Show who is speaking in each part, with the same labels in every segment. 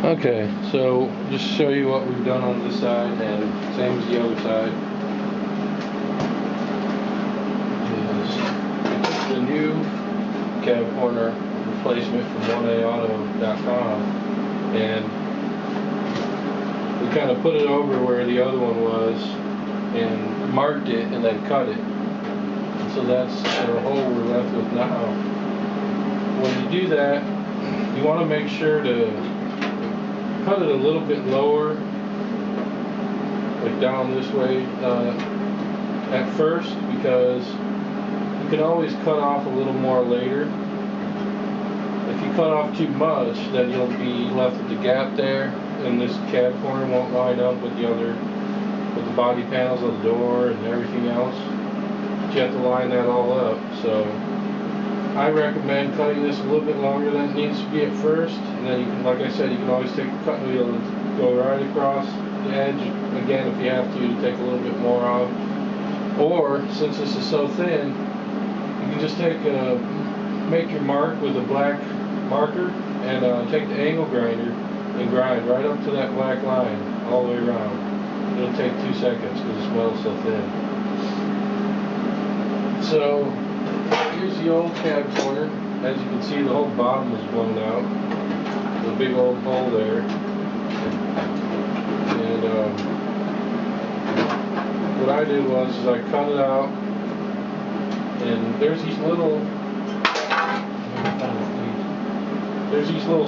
Speaker 1: Okay, so just show you what we've done on this side, and same as the other side. Is the new cab corner replacement from 1AAuto.com, and we kind of put it over where the other one was and marked it and then cut it. And so that's the hole we're left with now. When you do that, you want to make sure to cut it a little bit lower, like down this way at first, because you can always cut off a little more later. If you cut off too much, then you'll be left with the gap there, and this cab corner won't line up with the other, with the body panels of the door and everything else. But you have to line that all up. So I recommend cutting this a little bit longer than it needs to be at first, and then you can, like I said, you can always take the cut wheel and go right across the edge again if you have to take a little bit more off. Or, since this is so thin, you can just make your mark with a black marker and take the angle grinder and grind right up to that black line all the way around. It'll take 2 seconds because this metal's so thin. So here's the old cab corner. As you can see, the whole bottom was blown out. There's a big old hole there. And what I did was I cut it out, and there's these little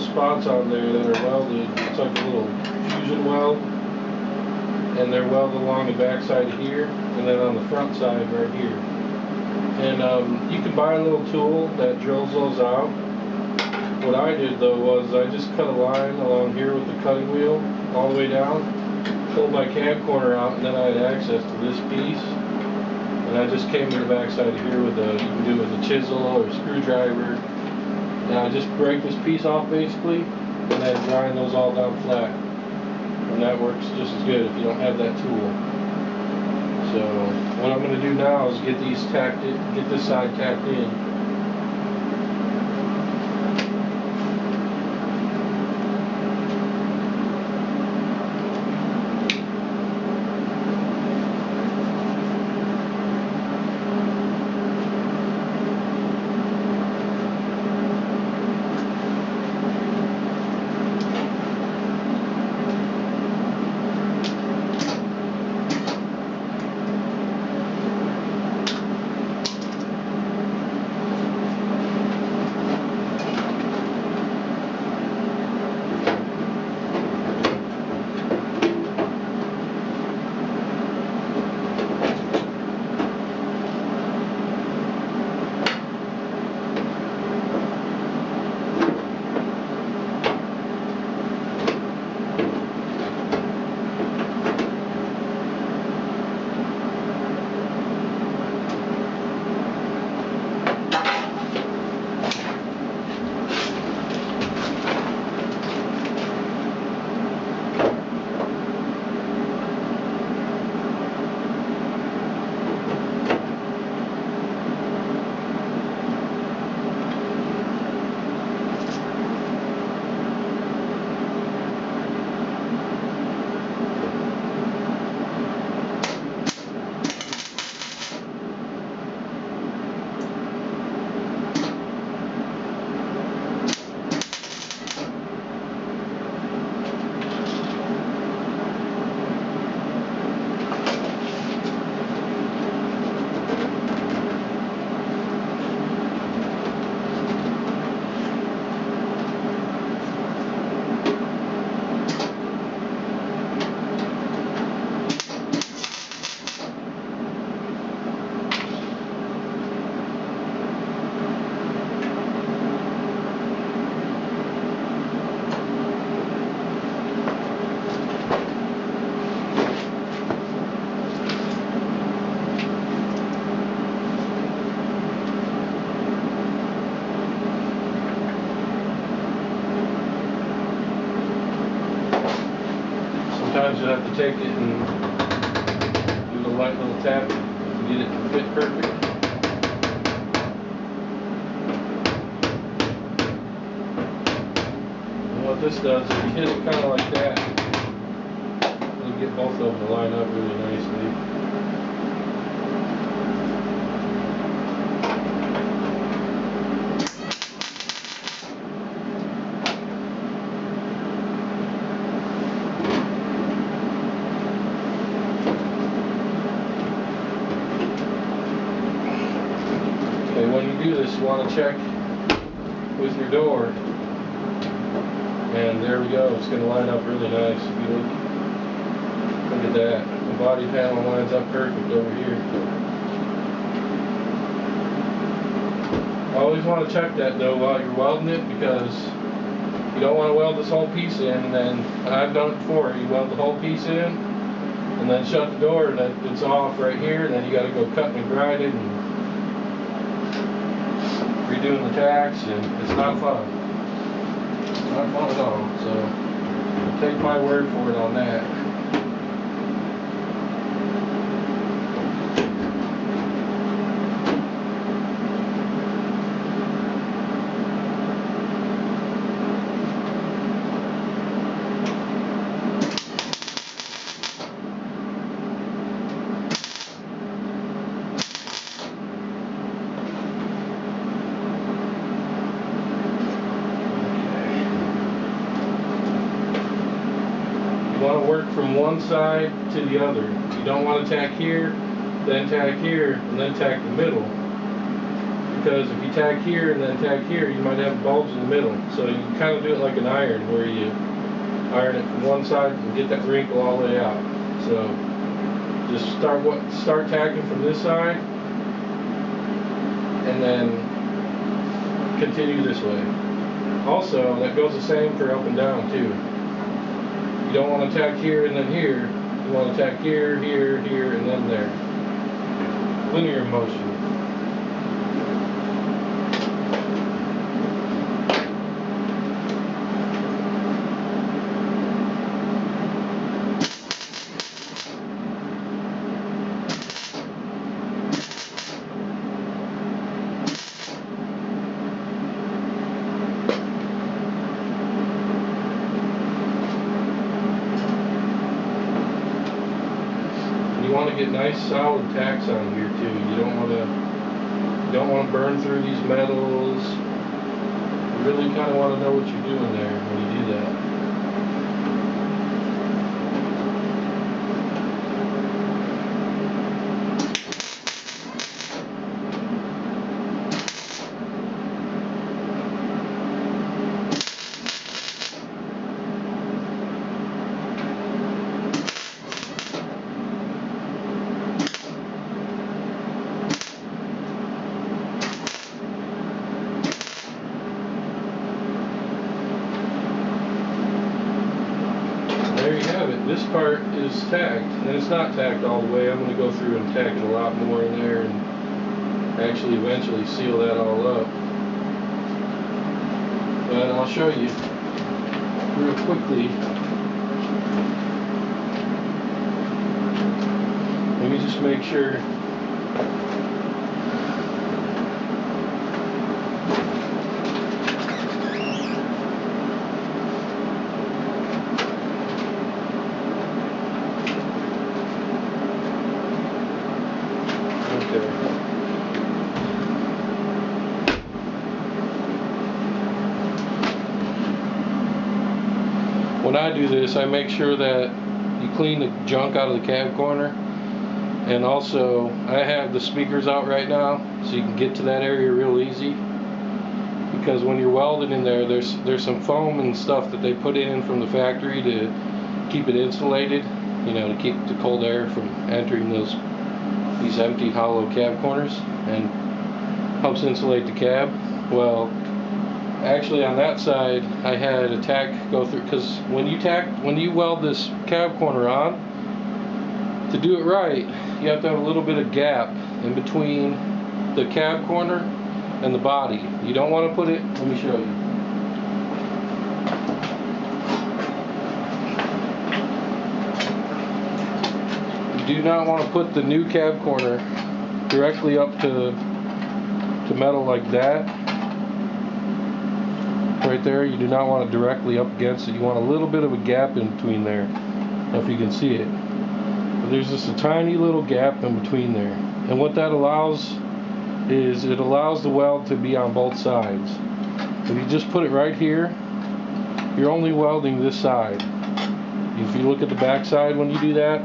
Speaker 1: spots on there that are welded. It's like a little fusion weld, and they're welded along the back side here, and then on the front side right here. And you can buy a little tool that drills those out. What I did though was I just cut a line along here with the cutting wheel all the way down, pulled my cab corner out, and then I had access to this piece. And I just came to the back side here with you can do it with a chisel or a screwdriver. And I just break this piece off basically, and then grind those all down flat. And that works just as good if you don't have that tool. So what I'm going to do now is get these tacked in, get this side tacked in. Sometimes you have to take it and do a light little tap to get it to fit perfect. what this does is you hit it kind of like that, and get both of them to line up really nicely. Okay, when you do this, you want to check with your door. And there we go, it's going to line up really nice. If you look at that, the body panel lines up perfect over here. Always want to check that though while you're welding it, because you don't want to weld this whole piece in, and then I've done it before, you weld the whole piece in and then shut the door and then it's off right here, and then you got to go cut and grind it and redoing the tacks, and it's not fun. Not fun at all, so take my word for it on that. You want to work from one side to the other. You don't want to tack here, then tack here, and then tack the middle. Because if you tack here and then tack here, you might have a bulge in the middle. So you kind of do it like an iron, where you iron it from one side and get that wrinkle all the way out. So just start tacking from this side, and then continue this way. Also, that goes the same for up and down too. You don't want to tack here and then here. You want to tack here, here, here, and then there. Linear motion. You want to get nice solid tacks on here too. You don't want to burn through these metals. You really kind of want to know what you're doing there when you do that. There you have it. This part is tacked, and it's not tacked all the way. I'm going to go through and tack it a lot more in there and actually eventually seal that all up. But I'll show you real quickly. Let me just make sure. When I do this, I make sure that you clean the junk out of the cab corner, and also I have the speakers out right now so you can get to that area real easy, because when you're welding in there, there's some foam and stuff that they put in from the factory to keep it insulated, you know, to keep the cold air from entering these empty hollow cab corners, and helps insulate the cab. Well, actually on that side I had a tack go through, because when you weld this cab corner on, to do it right, you have to have a little bit of gap in between the cab corner and the body. You don't want to put it, let me show you. You do not want to put the new cab corner directly up to metal like that. right there. You do not want it directly up against it. You want a little bit of a gap in between there. I don't know if you can see it. But there's just a tiny little gap in between there. And what that allows is it allows the weld to be on both sides. If you just put it right here, you're only welding this side. If you look at the back side when you do that,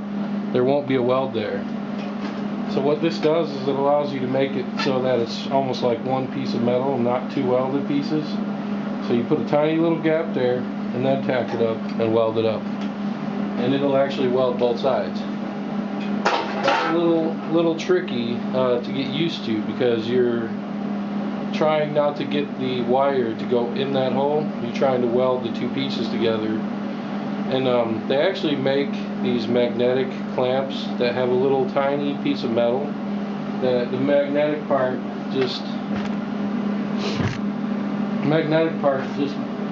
Speaker 1: there won't be a weld there. So what this does is it allows you to make it so that it's almost like one piece of metal and not two welded pieces. So you put a tiny little gap there and then tack it up and weld it up. And it'll actually weld both sides. That's a little tricky to get used to because you're trying not to get the wire to go in that hole. You're trying to weld the two pieces together. And they actually make these magnetic clamps that have a little tiny piece of metal that the magnetic part just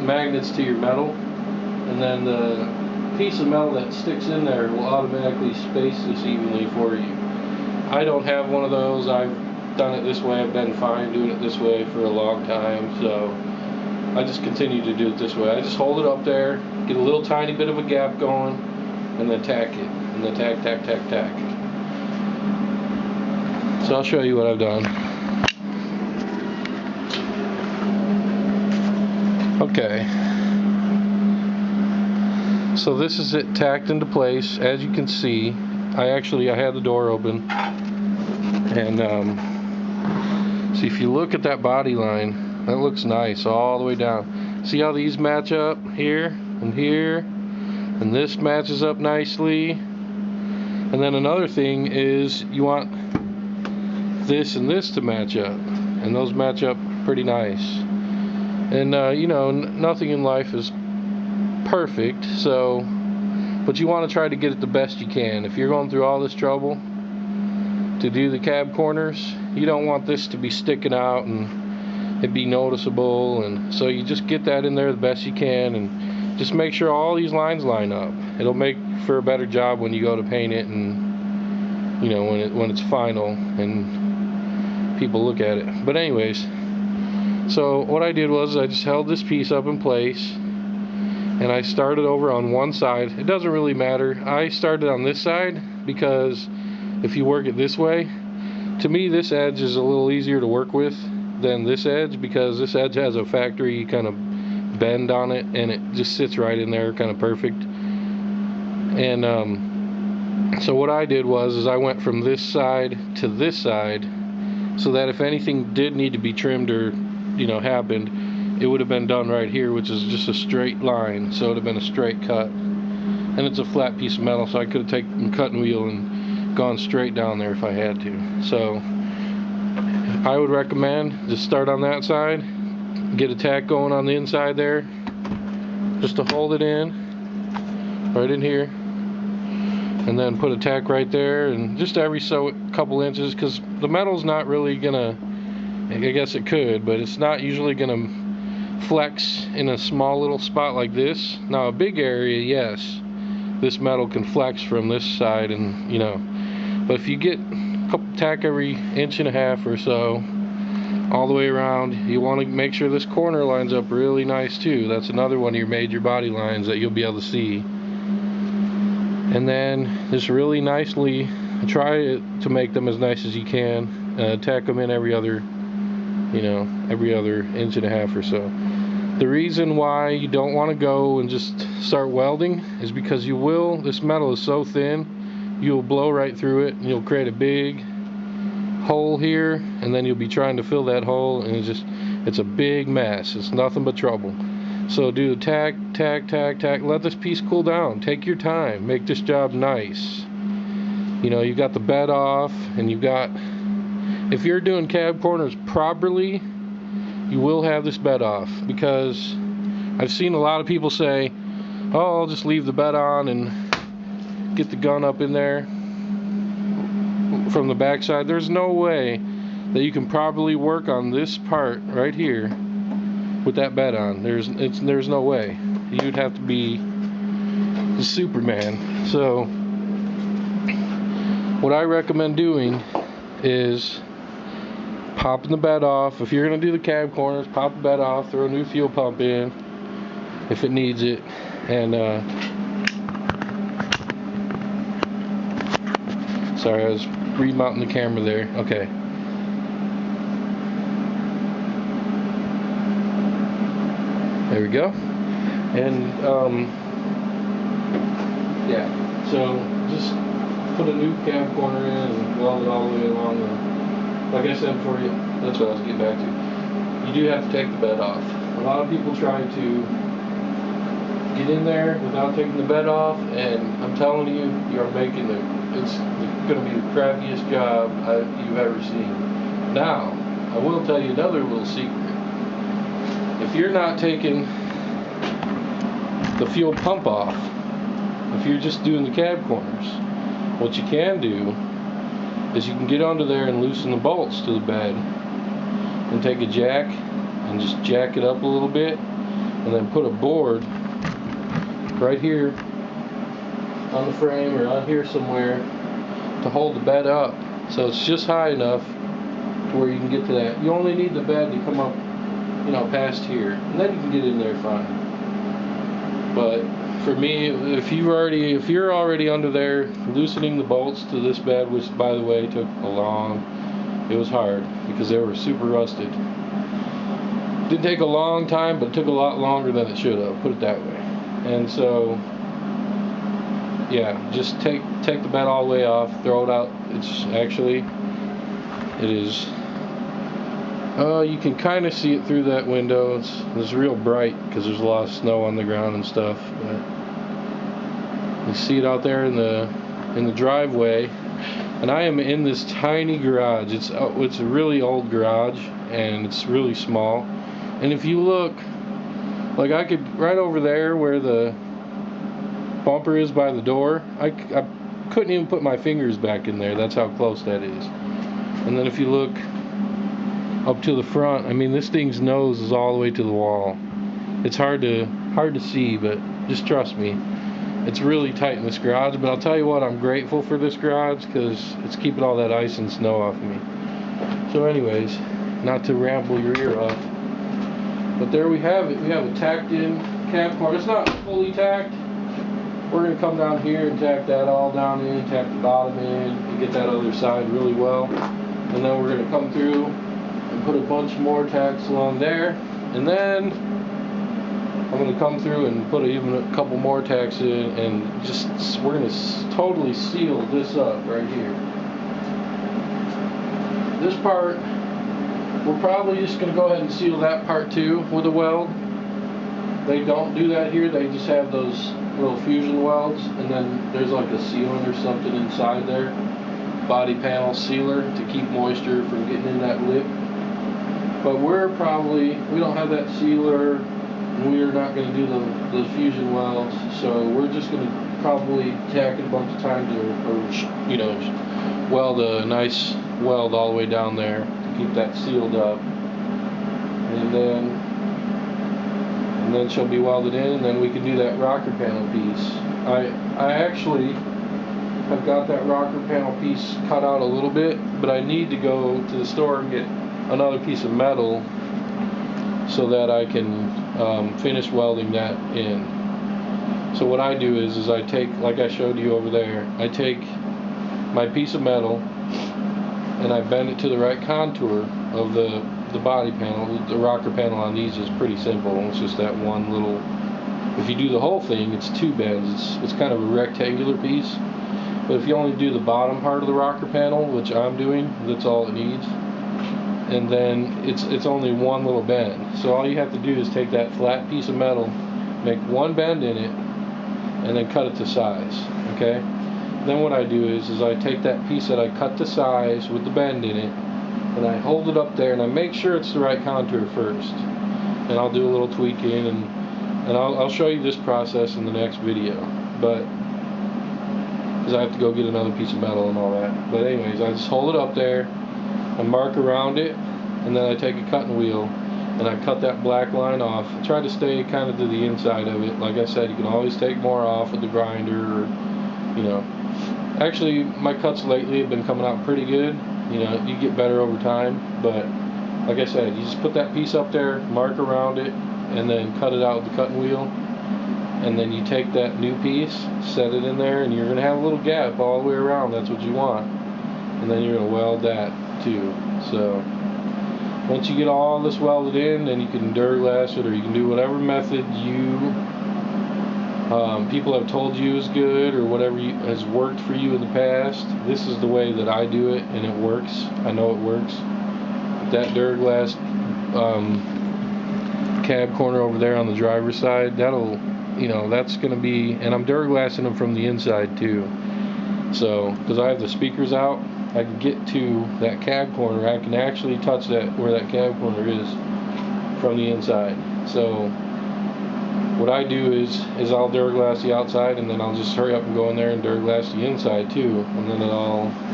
Speaker 1: magnets to your metal, and then the piece of metal that sticks in there will automatically space this evenly for you. I don't have one of those. I've done it this way. I've been fine doing it this way for a long time, so I just continue to do it this way. I just hold it up there, get a little tiny bit of a gap going, and then tack it, and then tack. So I'll show you what I've done. Okay, so this is it tacked into place. As you can see, I had the door open, and see, if you look at that body line, that looks nice all the way down. See how these match up here and here, and this matches up nicely. And then another thing is you want this and this to match up, and those match up pretty nice. And you know, nothing in life is perfect, so, but you want to try to get it the best you can. If you're going through all this trouble to do the cab corners, you don't want this to be sticking out and it be noticeable, and so you just get that in there the best you can, and just make sure all these lines line up. It'll make for a better job when you go to paint it, and you know, when it's final and people look at it. But anyways, so what I did was I just held this piece up in place, and I started over on one side. It doesn't really matter. I started on this side because if you work it this way, to me this edge is a little easier to work with than this edge, because this edge has a factory kind of bend on it, and it just sits right in there kind of perfect. And so what I did was I went from this side to this side, so that if anything did need to be trimmed or, you know, happened, it would have been done right here, which is just a straight line, so it would have been a straight cut. And it's a flat piece of metal, so I could have taken a cutting wheel and gone straight down there if I had to. So I would recommend just start on that side, get a tack going on the inside there, just to hold it in, right in here, and then put a tack right there, and just every couple inches, because the metal's not really gonna, I guess it could, but it's not usually gonna flex in a small little spot like this. Now a big area, yes, this metal can flex from this side, and you know, but if you get tack every 1.5 inches or so all the way around, you want to make sure this corner lines up really nice too. That's another one of your major body lines that you'll be able to see. And then just really nicely try to make them as nice as you can. Tack them in every other 1.5 inches or so. The reason why you don't want to go and just start welding is because this metal is so thin, you'll blow right through it, and you'll create a big hole here, and then you'll be trying to fill that hole, and it's a big mess. It's nothing but trouble. So do tack, let this piece cool down, take your time, make this job nice. You know, you got the bed off, and if you're doing cab corners properly, you will have this bed off, because I've seen a lot of people say, oh, I'll just leave the bed on and get the gun up in there from the back side. There's no way that you can properly work on this part right here with that bed on. There's no way. You'd have to be the Superman. So what I recommend doing is popping the bed off. If you're going to do the cab corners, pop the bed off, throw a new fuel pump in if it needs it, and sorry, I was remounting the camera there. Okay. There we go. And yeah, so just put a new cab corner in and weld it all the way along the, like I said for you, that's what I was getting back to. You do have to take the bed off. A lot of people try to get in there without taking the bed off, and I'm telling you, you're making it's going to be the crappiest job you've ever seen. Now, I will tell you another little secret. If you're not taking the fuel pump off, if you're just doing the cab corners, what you can do is you can get under there and loosen the bolts to the bed and take a jack and just jack it up a little bit, and then put a board right here on the frame or on here somewhere to hold the bed up, so it's just high enough to where you can get to that. You only need the bed to come up, you know, past here, and then you can get in there fine. But for me, if you're already under there loosening the bolts to this bed, which by the way took it was hard because they were super rusted. Didn't take a long time, but it took a lot longer than it should have, put it that way. And so yeah, just take the bed all the way off, throw it out. It is you can kind of see it through that window. It's real bright because there's a lot of snow on the ground and stuff, but you see it out there in the driveway. And I am in this tiny garage. It's a really old garage, and it's really small. And if you look, like I could, right over there where the bumper is by the door, I couldn't even put my fingers back in there. That's how close that is. And then if you look up to the front, I mean, this thing's nose is all the way to the wall. It's hard to see, but just trust me, it's really tight in this garage. But I'll tell you what, I'm grateful for this garage because it's keeping all that ice and snow off of me. So anyways, not to ramble your ear off, but there we have it. We have a tacked in cab corner. It's not fully tacked. We're going to come down here and tack that all down in, tack the bottom in, and get that other side really well. And then we're going to come through and put a bunch more tacks along there. And then I'm going to come through and put even a couple more tacks in, and we're going to totally seal this up right here. This part, we're probably just going to go ahead and seal that part too with a weld. They don't do that here. They just have those little fusion welds, and then there's like a sealant or something inside there, body panel sealer, to keep moisture from getting in that lip. But we don't have that sealer, and we are not going to do the fusion welds, so we're just going to probably tack it a bunch of times or weld a nice weld all the way down there to keep that sealed up, and then she'll be welded in, and then we can do that rocker panel piece. I actually have got that rocker panel piece cut out a little bit, but I need to go to the store and get another piece of metal so that I can finish welding that in. So what I do is I take, like I showed you over there, I take my piece of metal and I bend it to the right contour of the body panel. The rocker panel on these is pretty simple. It's just that one little, if you do the whole thing, it's two bends. It's kind of a rectangular piece. But if you only do the bottom part of the rocker panel, which I'm doing, that's all it needs. And then it's only one little bend. So all you have to do is take that flat piece of metal, make one bend in it, and then cut it to size. Okay? Then what I do is I take that piece that I cut to size with the bend in it, and I hold it up there, and I make sure it's the right contour first. And I'll do a little tweaking, and I'll show you this process in the next video. But because I have to go get another piece of metal and all that. But anyways, I just hold it up there, I mark around it, and then I take a cutting wheel and I cut that black line off. I try to stay kind of to the inside of it. Like I said, you can always take more off with the grinder, or actually my cuts lately have been coming out pretty good. You know, you get better over time, but like I said, you just put that piece up there, mark around it, and then cut it out with the cutting wheel. And then you take that new piece, set it in there, and you're going to have a little gap all the way around. That's what you want. And then you're going to weld that too. So once you get all this welded in, then you can Duraglass it, or you can do whatever method people have told you is good, or whatever has worked for you in the past. This is the way that I do it, and it works. I know it works. That Duraglass cab corner over there on the driver's side, that'll, you know, that's going to be, and I'm Duraglassing them from the inside too. So, because I have the speakers out, I can get to that cab corner. I can actually touch that where that cab corner is from the inside. So what I do is I'll Duraglass the outside, and then I'll just hurry up and go in there and Duraglass the inside too, and then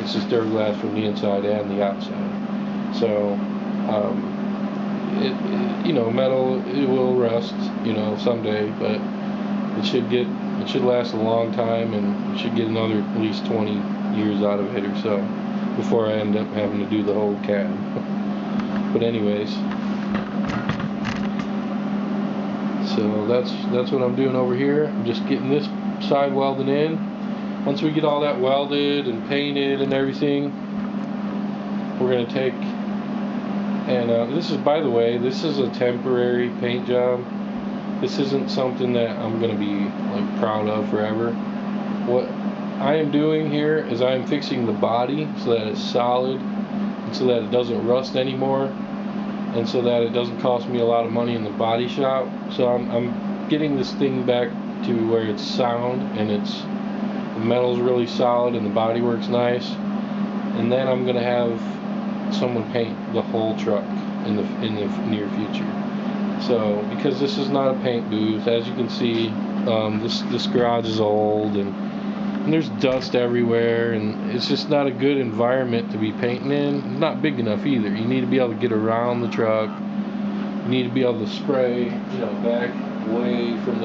Speaker 1: it's just Duraglass from the inside and the outside. So you know, metal, it will rust, you know, someday, but it should last a long time, and you should get another at least 20 years out of it or so before I end up having to do the whole cab. But anyways, so that's what I'm doing over here. I'm just getting this side welded in. Once we get all that welded and painted and everything, we're going to take, and this is, by the way, this is a temporary paint job. This isn't something that I'm going to be like proud of forever. What I am doing here is I am fixing the body so that it's solid, and so that it doesn't rust anymore, and so that it doesn't cost me a lot of money in the body shop. So I'm getting this thing back to where it's sound, and the metal's really solid, and the body works nice. And then I'm going to have someone paint the whole truck in the near future. So, because this is not a paint booth, as you can see, this garage is old, and there's dust everywhere, and it's just not a good environment to be painting in. It's not big enough either. You need to be able to get around the truck. You need to be able to spray, you know, back away from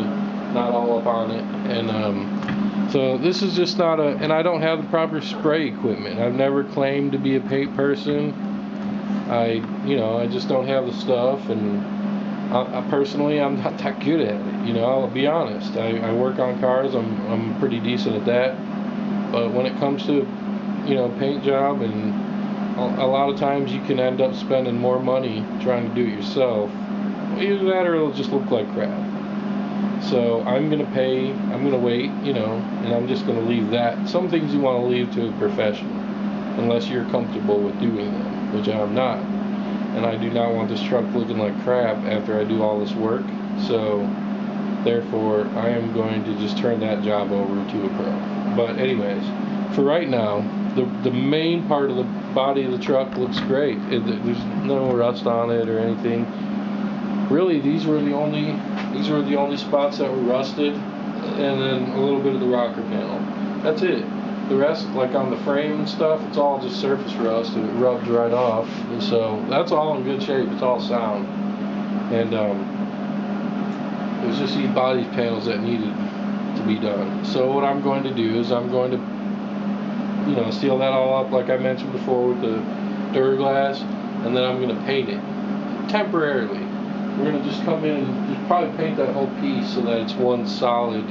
Speaker 1: not all up on it. And so this is just not and I don't have the proper spray equipment. I've never claimed to be a paint person. I just don't have the stuff, and personally, I'm not that good at it. You know, I'll be honest. I work on cars. I'm pretty decent at that. But when it comes to, you know, paint job, and a lot of times you can end up spending more money trying to do it yourself. Either that, or it'll just look like crap. So I'm gonna pay. I'm gonna wait. You know, and I'm just gonna leave that. Some things you want to leave to a professional, unless you're comfortable with doing them, which I'm not. And I do not want this truck looking like crap after I do all this work. So therefore, I am going to just turn that job over to a pro. But anyways, for right now, the main part of the body of the truck looks great. There's no rust on it or anything. Really, these were the only spots that were rusted, and then a little bit of the rocker panel. That's it. The rest, like on the frame and stuff, it's all just surface rust, and it rubs right off. And so that's all in good shape. It's all sound. And it was just these body panels that needed to be done. So what I'm going to do is I'm going to, you know, seal that all up like I mentioned before with the Duraglass, and then I'm going to paint it temporarily. We're going to just come in and just probably paint that whole piece so that it's one solid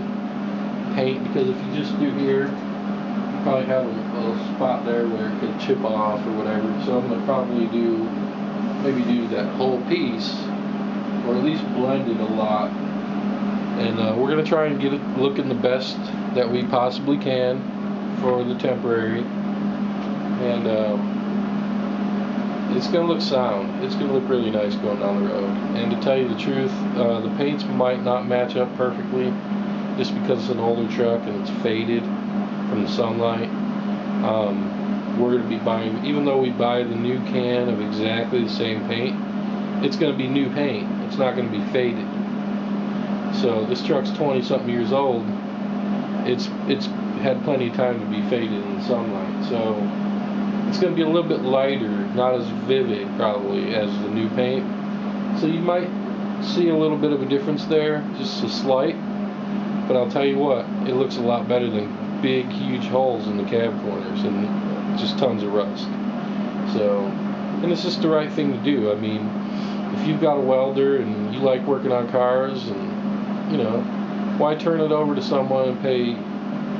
Speaker 1: paint, because if you just do here, probably have a little spot there where it could chip off or whatever. So I'm going to probably maybe do that whole piece, or at least blend it a lot. And we're going to try and get it looking the best that we possibly can for the temporary. And it's going to look sound. It's going to look really nice going down the road. And to tell you the truth, the paints might not match up perfectly, just because it's an older truck and it's faded from the sunlight. We're going to be buying, even though we buy the new can of exactly the same paint, it's going to be new paint. It's not going to be faded. So this truck's 20 something years old. It's had plenty of time to be faded in the sunlight. So it's going to be a little bit lighter, not as vivid probably as the new paint. So you might see a little bit of a difference there, just a slight. But I'll tell you what, it looks a lot better than big, huge holes in the cab corners and just tons of rust. So, and it's just the right thing to do. I mean, if you've got a welder and you like working on cars, and why turn it over to someone and pay,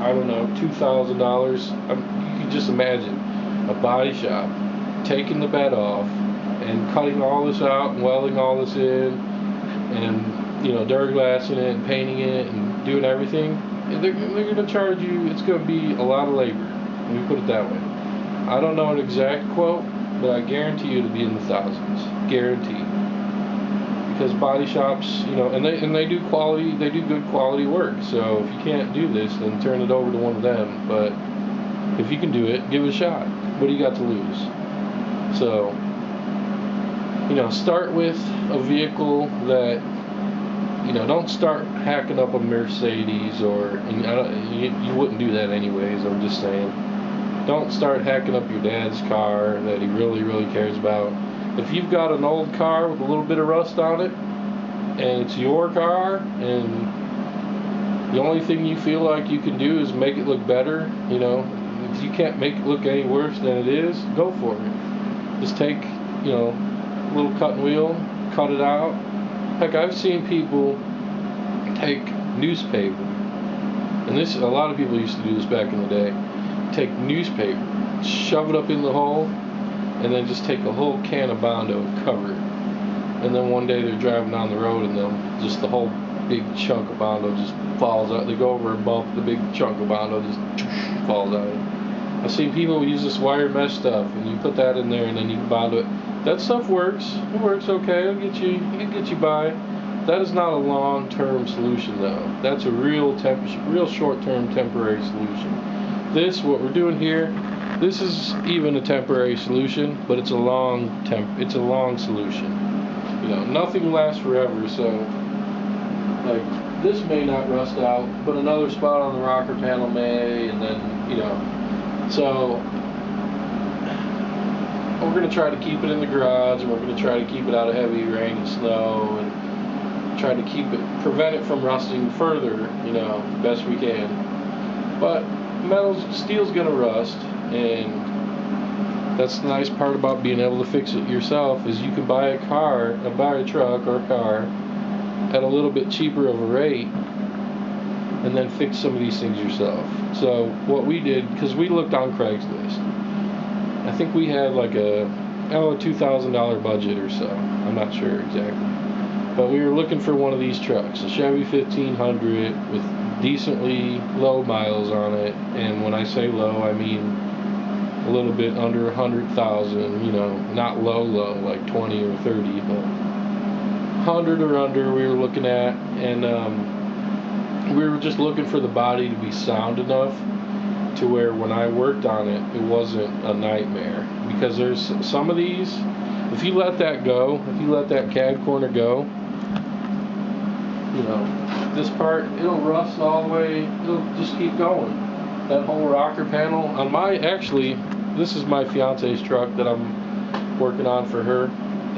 Speaker 1: I don't know, $2,000? You can just imagine a body shop taking the bed off and cutting all this out and welding all this in, and Duraglassing it and painting it and doing everything. They're going to charge you. It's going to be a lot of labor. Let me put it that way. I don't know an exact quote, but I guarantee you it'll be in the thousands. Guaranteed. Because body shops, and they do good quality work. So if you can't do this, then turn it over to one of them. But if you can do it, give it a shot. What do you got to lose? So, start with a vehicle that, don't start hacking up a Mercedes, you wouldn't do that anyways. I'm just saying, don't start hacking up your dad's car that he really, really cares about. If you've got an old car with a little bit of rust on it, and it's your car, and the only thing you feel like you can do is make it look better, if you can't make it look any worse than it is, go for it. Just take, a little cutting wheel, cut it out. Heck, I've seen people take newspaper, and a lot of people used to do this back in the day. Take newspaper, shove it up in the hole, and then just take a whole can of Bondo and cover it. And then one day they're driving down the road, and just the whole big chunk of Bondo just falls out. They go over a bump, the big chunk of Bondo just falls out. I've seen people use this wire mesh stuff, and you put that in there, and then you can Bondo it. That stuff works. It works okay. It'll get you by. That is not a long-term solution, though. That's a real short-term temporary solution. What we're doing here, this is even a temporary solution, but it's a long solution. Nothing lasts forever. So, like, this may not rust out, but another spot on the rocker panel may, and then So we're going to try to keep it in the garage, and we're going to try to keep it out of heavy rain and snow, and try to prevent it from rusting further, best we can. But steel's going to rust, and that's the nice part about being able to fix it yourself, is you can buy a truck or a car at a little bit cheaper of a rate, and then fix some of these things yourself. So what we did, because we looked on Craigslist, I think we had like a $2,000 budget or so. I'm not sure exactly. But we were looking for one of these trucks, a Chevy 1500 with decently low miles on it. And when I say low, I mean a little bit under 100,000, not low, like 20 or 30, but 100 or under we were looking at. And we were just looking for the body to be sound enough to where when I worked on it, it wasn't a nightmare. Because there's some of these, if you let that go, if you let that cab corner go, this part, it'll rust all the way, it'll just keep going. That whole rocker panel, actually, this is my fiance's truck that I'm working on for her,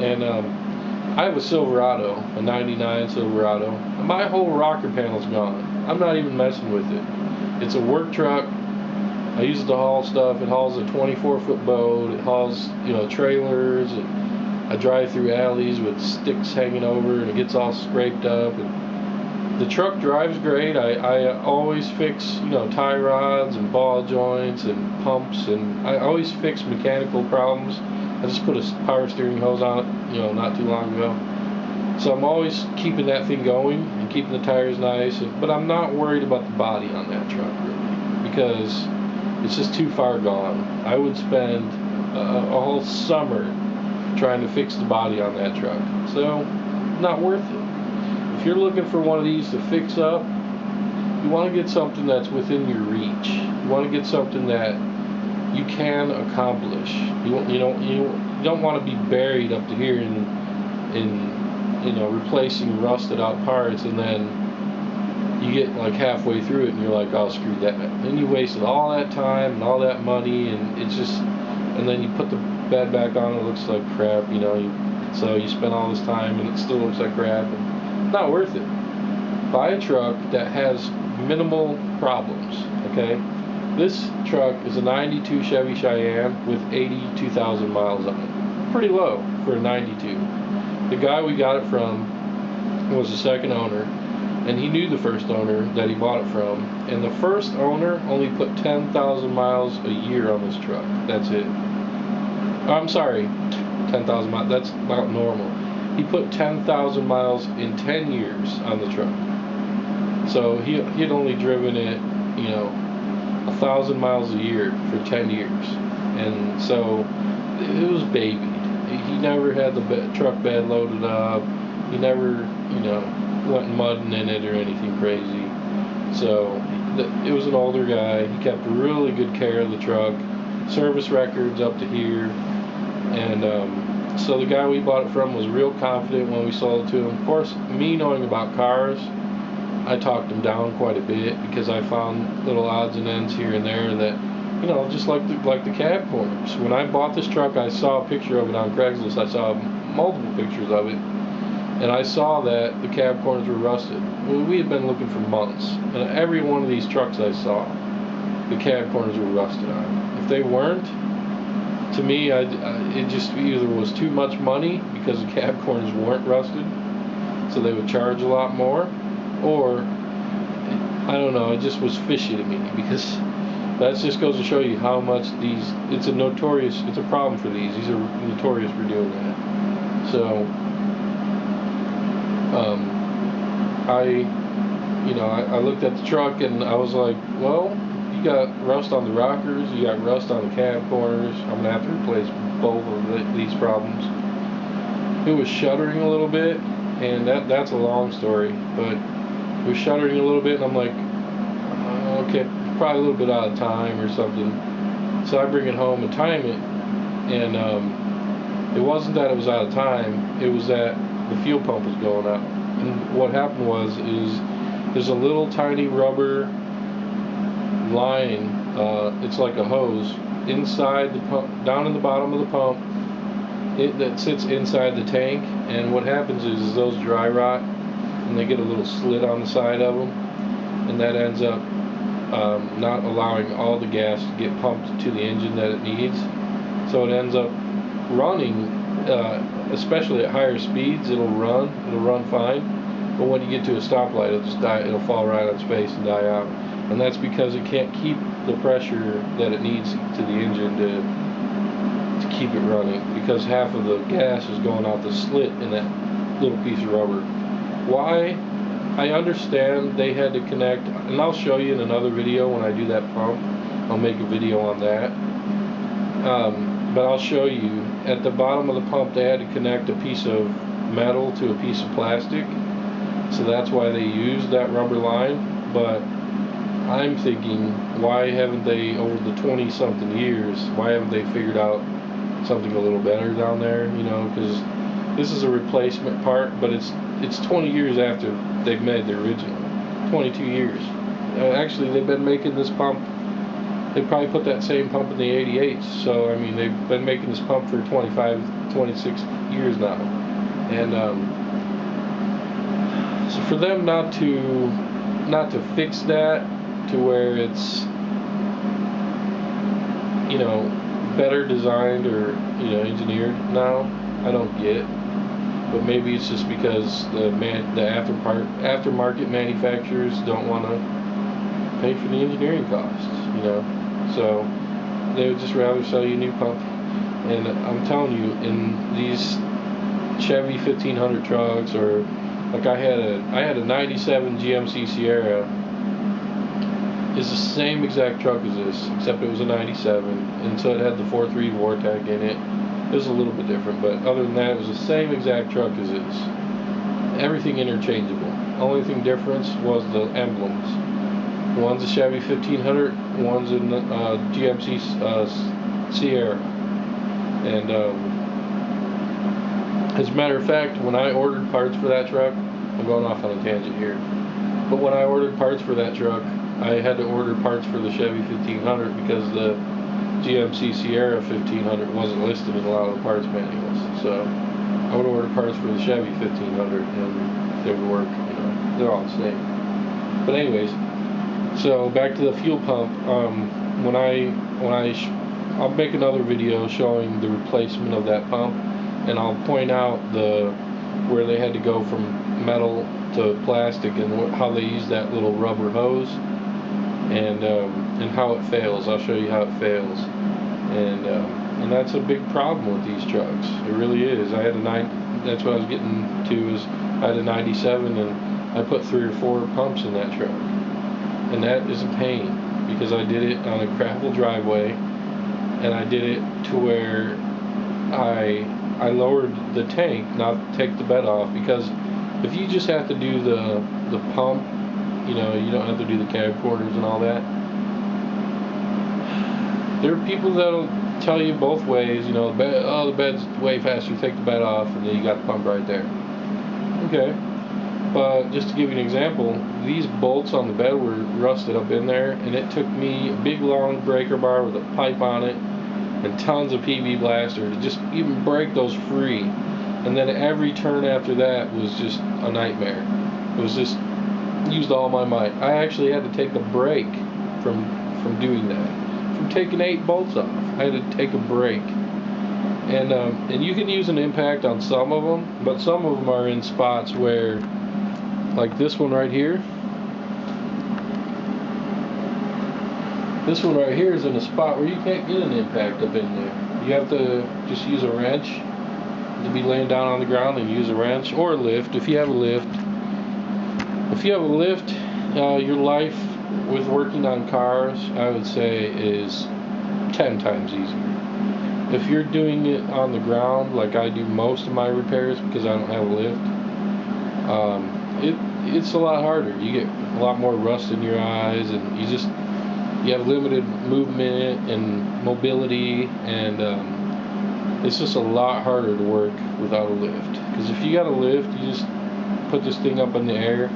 Speaker 1: and I have a Silverado, a 99 Silverado, and my whole rocker panel's gone. I'm not even messing with it. It's a work truck. I use it to haul stuff. It hauls a 24-foot boat. It hauls, trailers. I drive through alleys with sticks hanging over, and it gets all scraped up. And the truck drives great. I always fix, tie rods and ball joints and pumps, and I always fix mechanical problems. I just put a power steering hose on it, not too long ago. So I'm always keeping that thing going and keeping the tires nice. But I'm not worried about the body on that truck, really, because it's just too far gone. I would spend a whole summer trying to fix the body on that truck. So, not worth it. If you're looking for one of these to fix up, you want to get something that's within your reach. You want to get something that you can accomplish. You don't want to be buried up to here in replacing rusted out parts, and then you get like halfway through it and you're like, oh, screw that. Then you wasted all that time and all that money, and and then you put the bed back on, it looks like crap, so you spend all this time and it still looks like crap. And not worth it. Buy a truck that has minimal problems, okay? This truck is a 92 Chevy Cheyenne with 82,000 miles on it. Pretty low for a 92. The guy we got it from was the second owner, and he knew the first owner that he bought it from, and the first owner only put 10,000 miles a year on this truck. That's it. I'm sorry, 10,000 miles, that's about normal. He put 10,000 miles in 10 years on the truck. So he had only driven it, 1,000 miles a year for 10 years. And so it was babied. He never had the truck bed loaded up. He never, went mudding in it or anything crazy. So it was an older guy. He kept really good care of the truck. Service records up to here. And so the guy we bought it from was real confident when we sold it to him. Of course, me knowing about cars, I talked him down quite a bit because I found little odds and ends here and there that, just like the cab corners. When I bought this truck, I saw a picture of it on Craigslist. I saw multiple pictures of it, and I saw that the cab corners were rusted. Well, we had been looking for months, and every one of these trucks I saw, the cab corners were rusted on. If they weren't, to me, it just either was too much money because the cab corners weren't rusted, so they would charge a lot more, or I don't know, it just was fishy to me, because that just goes to show you how much it's a problem for these. These are notorious for doing that. So I looked at the truck and I was like, well, you got rust on the rockers, you got rust on the cab corners. I'm gonna have to replace both of these problems. It was shuddering a little bit, and that's a long story, but it was shuddering a little bit, and I'm like, okay, probably a little bit out of time or something. So I bring it home and time it, and it wasn't that it was out of time, it was that the fuel pump was going out. And what happened is there's a little tiny rubber line, it's like a hose, inside the pump, down in the bottom of the pump, that sits inside the tank, and what happens is those dry rot, and they get a little slit on the side of them, and that ends up not allowing all the gas to get pumped to the engine that it needs. So it ends up running, especially at higher speeds, it'll run fine, but when you get to a stoplight, it'll just die, it'll fall right on its face and die out. And that's because it can't keep the pressure that it needs to the engine to keep it running, because half of the gas is going out the slit in that little piece of rubber. Why? I understand they had to connect, and I'll show you in another video when I do that pump. I'll make a video on that. But I'll show you, at the bottom of the pump they had to connect a piece of metal to a piece of plastic. So that's why they used that rubber line. But I'm thinking, why haven't they, over the 20-something years, why haven't they figured out something a little better down there? Because this is a replacement part, but it's 20 years after they've made the original. 22 years. Actually, they've been making this pump, they probably put that same pump in the 88s, so I mean, they've been making this pump for 25, 26 years now. And so for them not to fix that to where it's, better designed or, engineered now, I don't get. But maybe it's just because the aftermarket manufacturers don't want to pay for the engineering costs, So they would just rather sell you a new pump. And I'm telling you, in these Chevy 1500 trucks, or like I had a 97 GMC Sierra, is the same exact truck as this, except it was a 97, and so it had the 4.3 Vortec in it. It was a little bit different, but other than that, it was the same exact truck as this. Everything interchangeable. Only thing difference was the emblems. One's a Chevy 1500, one's a GMC Sierra. And as a matter of fact, when I ordered parts for that truck, I'm going off on a tangent here, but when I ordered parts for that truck, I had to order parts for the Chevy 1500 because the GMC Sierra 1500 wasn't listed in a lot of the parts manuals. So I would order parts for the Chevy 1500 and they would work, they're all the same. But anyways, so back to the fuel pump. I'll make another video showing the replacement of that pump, and I'll point out where they had to go from metal to plastic and how they use that little rubber hose, and how it fails. I'll show you how it fails, and that's a big problem with these trucks. It really is. That's what I was getting to, is I had a 97 and I put 3 or 4 pumps in that truck, and that is a pain because I did it on a gravel driveway, and I did it to where I lowered the tank, not take the bed off, because if you just have to do the pump, you don't have to do the cab corners and all that. There are people that'll tell you both ways, the bed's way faster, take the bed off, and then you got the pump right there. Okay, but just to give you an example, these bolts on the bed were rusted up in there, and it took me a big long breaker bar with a pipe on it and tons of PB blaster to just even break those free. And then every turn after that was just a nightmare. It was just used all my might. I actually had to take a break from doing that, from taking 8 bolts off. I had to take a break. And you can use an impact on some of them, but some of them are in spots where, like this one right here. This one right here is in a spot where you can't get an impact up in there. You have to just use a wrench to be laying down on the ground, and use a wrench or a lift if you have a lift. If you have a lift, your life with working on cars, I would say, is 10 times easier. If you're doing it on the ground, like I do most of my repairs because I don't have a lift, it's a lot harder. You get a lot more rust in your eyes, and you have limited movement and mobility, and it's just a lot harder to work without a lift. Because if you got a lift, you just put this thing up in the air,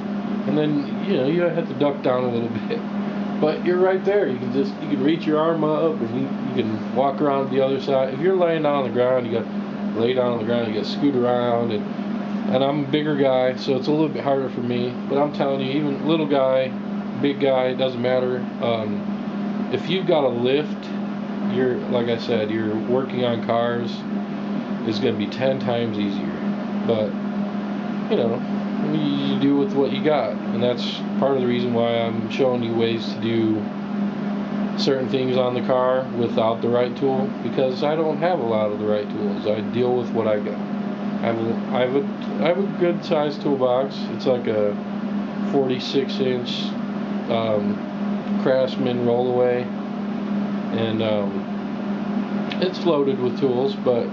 Speaker 1: and then you have to duck down a little bit. But you're right there. You can reach your arm up, and you can walk around to the other side. If you're laying down on the ground, you got to lay down on the ground. You got to scoot around, and I'm a bigger guy, so it's a little bit harder for me. But I'm telling you, even little guy, big guy, it doesn't matter. If you've got a lift, like I said, you're working on cars is going to be 10 times easier. But you do with what you got, and that's part of the reason why I'm showing you ways to do certain things on the car without the right tool, because I don't have a lot of the right tools. I deal with what I got. I have a good sized toolbox. It's like a 46-inch Craftsman rollaway, and it's loaded with tools, but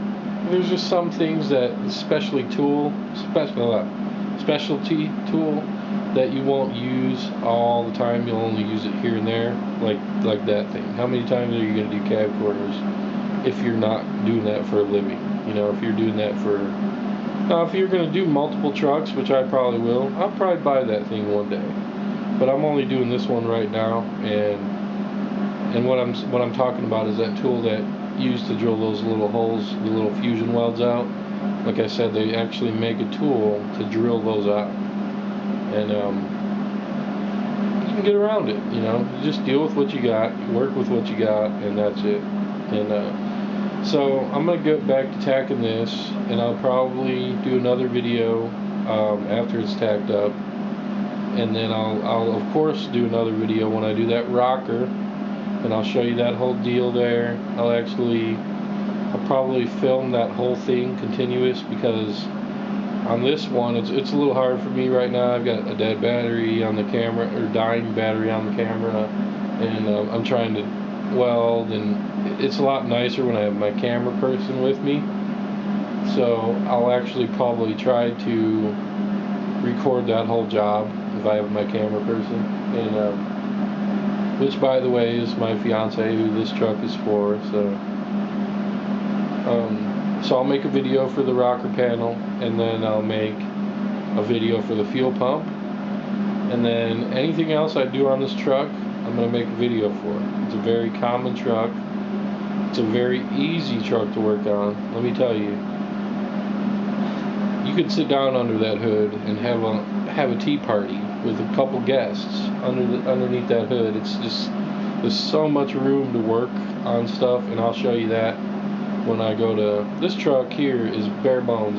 Speaker 1: there's just some things that specialty tool that you won't use all the time. You'll only use it here and there, like that thing. How many times are you going to do cab corners if you're not doing that for a living? If you're doing that for... Now, if you're going to do multiple trucks, which I probably will, I'll probably buy that thing one day. But I'm only doing this one right now, and what I'm talking about is that tool that used to drill those little holes, the little fusion welds out. Like I said, they actually make a tool to drill those out, and you can get around it. You just deal with what you got, you work with what you got, and that's it. And so I'm gonna get back to tacking this, and I'll probably do another video after it's tacked up, and then I'll of course do another video when I do that rocker, and I'll show you that whole deal there. I'll probably film that whole thing continuous, because on this one it's a little hard for me right now. I've got a dead battery on the camera, or dying battery on the camera, and I'm trying to weld, and it's a lot nicer when I have my camera person with me. So I'll actually probably try to record that whole job if I have my camera person, and which, by the way, is my fiance, who this truck is for. So I'll make a video for the rocker panel, and then I'll make a video for the fuel pump, and then anything else I do on this truck, I'm going to make a video for. It's a very common truck. It's a very easy truck to work on. Let me tell you. You could sit down under that hood and have a tea party with a couple guests underneath that hood. There's so much room to work on stuff, and I'll show you that when I go to. This truck here is bare bones.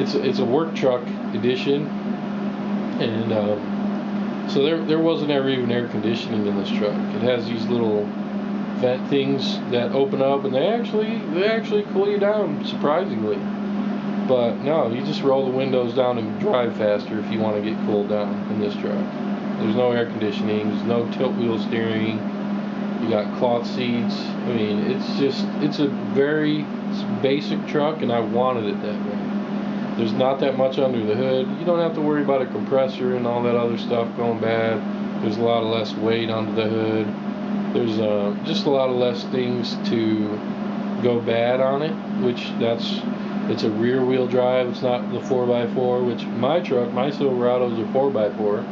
Speaker 1: It's a work truck edition, and so there wasn't ever even air conditioning in this truck. It has these little vent things that open up, and they actually cool you down, surprisingly. But no, you just roll the windows down and drive faster if you want to get cooled down in this truck. There's no air conditioning, there's no tilt wheel steering, you got cloth seats. I mean, it's a very basic truck, and I wanted it that way. There's not that much under the hood. You don't have to worry about a compressor and all that other stuff going bad. There's a lot of less weight under the hood. There's just a lot of less things to go bad on it, it's a rear wheel drive. It's not the 4x4, which my Silverado is a 4x4.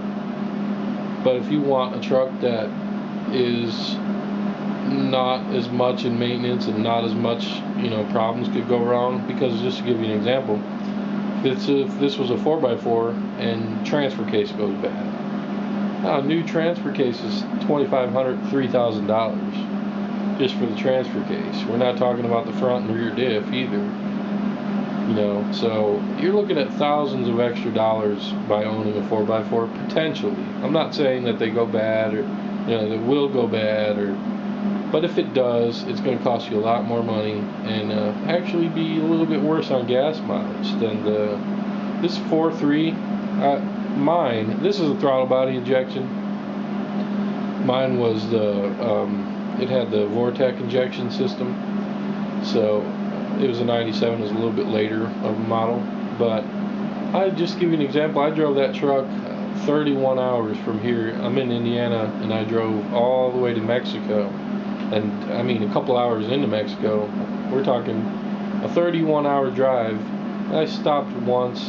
Speaker 1: But if you want a truck that is not as much in maintenance and not as much, problems could go wrong, because just to give you an example, if this was a 4x4 and transfer case goes bad, now a new transfer case is $2,500, $3,000 just for the transfer case. We're not talking about the front and rear diff either. So you're looking at thousands of extra dollars by owning a 4x4 potentially. I'm not saying that they go bad or they will go bad, but if it does, it's going to cost you a lot more money and actually be a little bit worse on gas mileage than this 4.3. Mine, this is a throttle body injection. Mine was it had the Vortec injection system, so it was a 97. It was a little bit later of a model, but I just give you an example. I drove that truck 31 hours from here. I'm in Indiana, and I drove all the way to Mexico, and I mean a couple hours into Mexico. We're talking a 31-hour drive. I stopped once